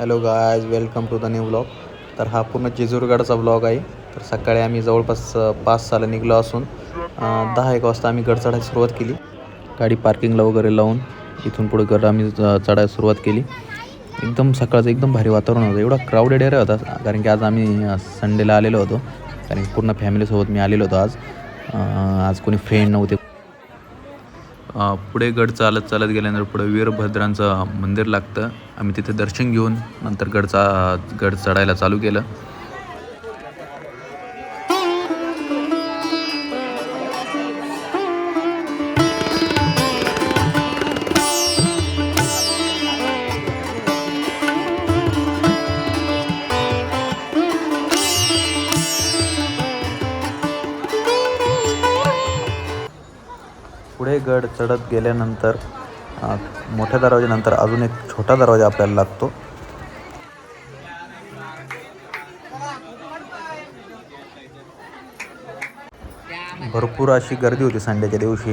Hello guys, welcome to the new blog. तर हा पूर्ण जेजुरगडचा ब्लॉग आहे. तर सकाळी आम्ही जवळपास 5-6ला निघलो असून 10-1 वाजता आम्ही गड चढायला सुरुवात केली. गाडी पार्किंगला वगैरे लावून इथून पुढे गड आम्ही चढायला सुरुवात केली. एकदम सकाळचं एकदम भारी वातावरण होतं. एवढा क्राऊडेड एरिया होता कारण की आज आम्ही संडेला आलेलो होतो. कारण की पूर्ण फॅमिलीसोबत मी आलेलो होतो आज. आज कोणी फ्रेंड नव्हते. पुढे गड चालत चालत गेल्यानंतर पुढे वीरभद्रांचं मंदिर लागतं. आम्ही तिथे दर्शन घेऊन नंतर गड चढायला चालू केलं. पुढे गड चढत गेल्यानंतर मोठ्या दरवाजानंतर अजून एक छोटा दरवाजा आपल्याला लागतो. भरपूर अशी गर्दी होती संडेच्या दिवशी.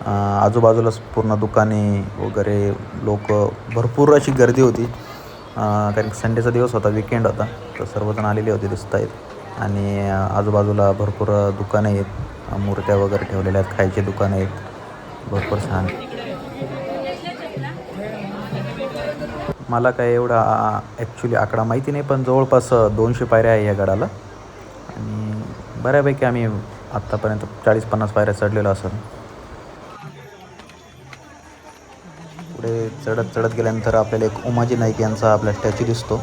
आजूबाजूलाच पूर्ण दुकाने वगैरे लोक भरपूर अशी गर्दी होती. कारण संडेचा दिवस होता, विकेंड होता, तर सर्वजण आलेले होते दिसत आहेत. आणि आजूबाजूला भरपूर दुकानं आहेत, मूर्त्या वगैरे ठेवलेल्या आहेत, खायची दुकानं आहेत, भरपूर छान. मला काय एवढा ॲक्च्युली आकडा माहिती नाही, पण जवळपास 200 पायऱ्या आहे या गडाला. आणि बऱ्यापैकी आम्ही आत्तापर्यंत 40-50 पायऱ्या चढलेलो असेल. पुढे चढत चढत गेल्यानंतर आपल्याला एक उमाजी नाईक यांचा आपला स्टॅच्यू दिसतो.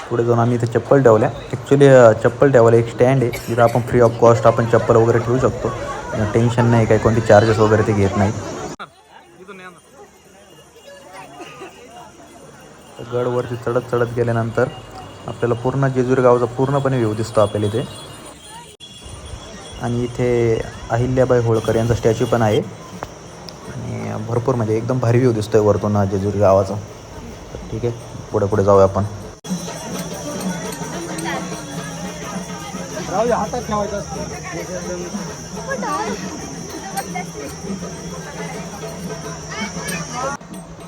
पुढे जाऊन आम्ही इथे चप्पल ठेवल्या. ॲक्च्युली चप्पल ठेवायला एक स्टँड आहे, तिथं आपण फ्री ऑफ कॉस्ट आपण चप्पल वगैरे ठेवू शकतो. टेन्शन नाही, काही कोणती चार्जेस वगैरे ते घेत नाही. गडवरती चढत चढत गेल्यानंतर आपल्याला पूर्ण जेजुरी गावचा पूर्णपणे व्ह्यू दिसतो आपल्याला इथे. आणि इथे अहिल्याबाई होळकर यांचा स्टॅच्यू पण आहे. आणि भरपूर म्हणजे एकदम भारी व्ह्यू दिसतोय वरतून जेजुरी गावाचा. ठीक आहे, पुढे पुढे जाऊया आपण. हातात ठेवायचं असतं.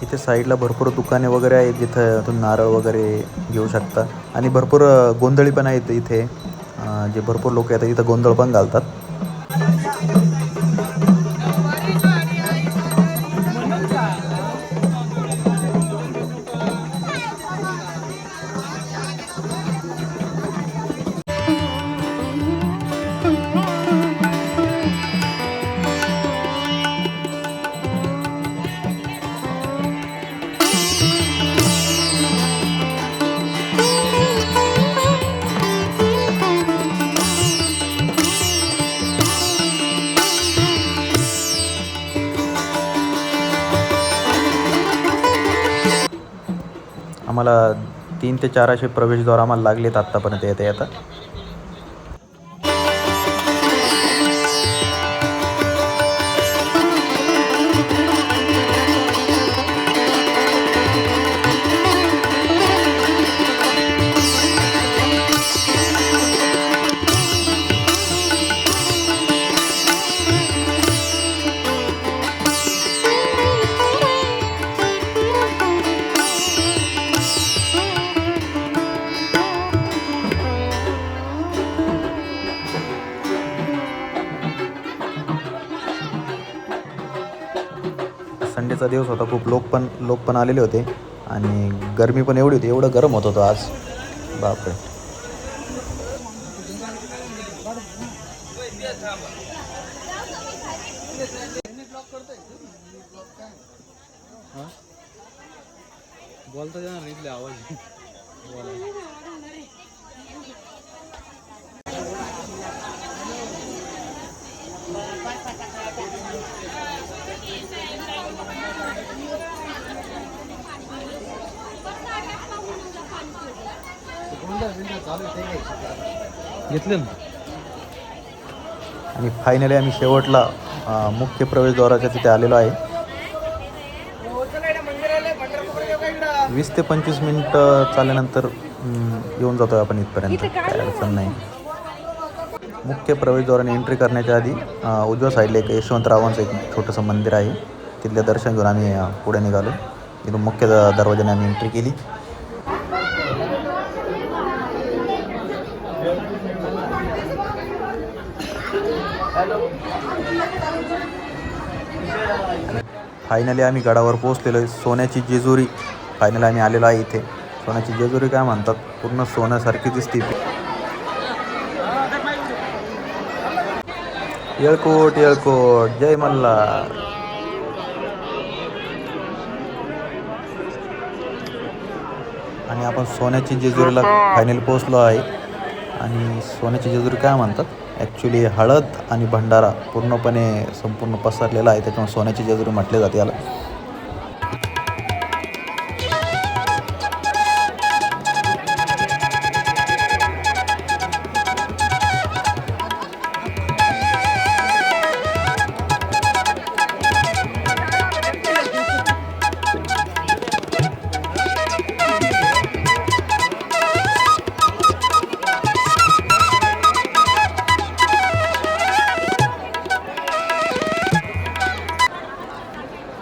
इथे साईडला भरपूर दुकाने वगैरे आहेत जिथं तुम्ही नारळ वगैरे घेऊ शकता. आणि भरपूर गोंधळी पण आहेत इथे. जे भरपूर लोक येतात इथं गोंधळ पण घालतात. आम्हाला 3 ते 4 असे प्रवेशद्वार आम्हाला लागलेत आत्तापर्यंत येता येता. संडेचा दिवस होता, खूप लोक पण आलेले होते. आणि गरमी पण एवढी होती, एवढं गरम होत होतं आज, बापरे. बोलता येणार इथले आवाज घेतले ना. आणि फायनली आम्ही शेवटला मुख्य प्रवेशद्वाराच्या तिथे आलेलो आहे. 20 ते 25 मिनिटं चालल्यानंतर येऊन जातो आपण इथपर्यंत, काही अडचण नाही. मुख्य प्रवेशद्वाराने एंट्री करण्याच्या आधी उजव्या साईडला एक यशवंतरावांचं एक छोटंसं मंदिर आहे. तिथले दर्शन घेऊन आम्ही पुढे निघालो. इथून मुख्य दरवाजाने आम्ही एंट्री केली. फायनली आम्ही गडावर पोहोचलेलो आहे. सोन्याची जेजुरी फायनली आम्ही आलेलो आहे इथे. सोन्याची जेजुरी काय म्हणतात, पूर्ण सोन्यासारखी दिसते. येळकोट येळकोट, जय मल्हार. आणि आपण सोन्याची जेजुरीला फायनली पोहोचलो आहे. आणि सोन्याची जेजुरी काय म्हणतात, ॲक्च्युली हळद आणि भंडारा पूर्णपणे संपूर्ण पसरलेला आहे, त्याच्यामुळे सोन्याची जेजुरी म्हटले जाते याला.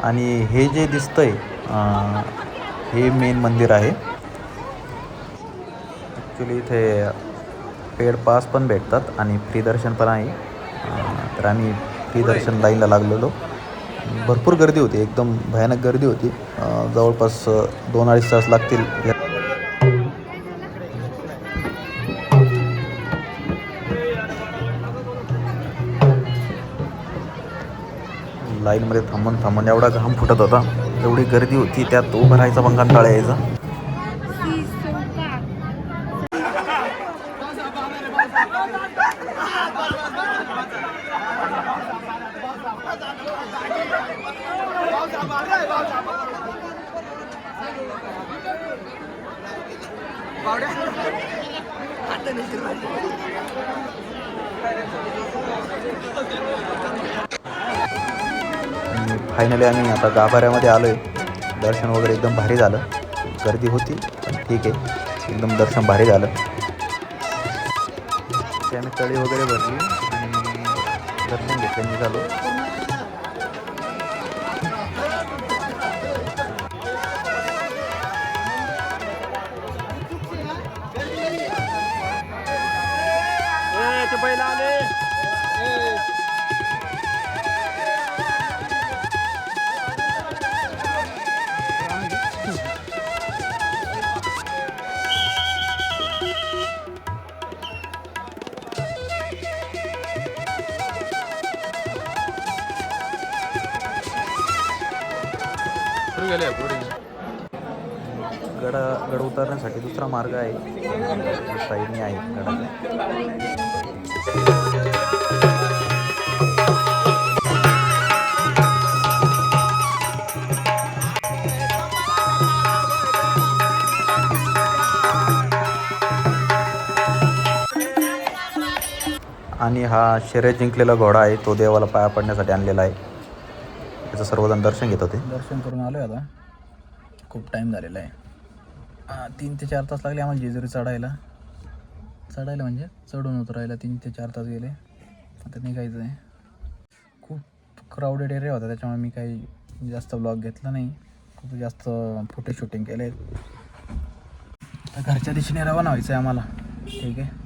आणि हे जे दिसतंय हे मेन मंदिर आहे. ॲक्च्युली इथे पेड पास पण भेटतात आणि फ्री दर्शन पण आहे. तर आम्ही फ्री दर्शन लाईनला लागलेलो. भरपूर गर्दी होती, एकदम भयानक गर्दी होती. जवळपास 2-2.5 तास लागतील. लाईनमध्ये थांबून एवढा घाम फुटत होता, एवढी गर्दी होती, त्यात उभं राहायचा पण कंटाळा यायचा. फायनली आम्ही आता गाभाऱ्यामध्ये आलो आहे. दर्शन वगैरे एकदम भारी झालं. गर्दी होती पण ठीक आहे, एकदम दर्शन भारी झालं. त्याने तळी वगैरे भरली आणि दर्शन घेतलं निघालो. गड उतरण्यासाठी दुसरा मार्ग आहे, साईडने आहे गडाच्या. आणि हा शर्यत जिंकलेला घोडा आहे, तो देवाला पाया पडण्यासाठी आणलेला आहे. त्याचं सर्वजण दर्शन घेत होते. दर्शन करून आलो आहे आता. खूप टाईम झालेला आहे. 3 ते 4 तास लागले आम्हाला जेजुरी चढायला म्हणजे चढून उतरायला 3 ते 4 तास गेले. आता निघायचं आहे. खूप क्राऊडेड एरिया होता, त्याच्यामुळे मी काही जास्त ब्लॉग घेतला नाही. खूप जास्त फोटो शूटिंग केले. तर घरच्या दिशेने रवाना व्हायचं आहे आम्हाला. ठीक आहे.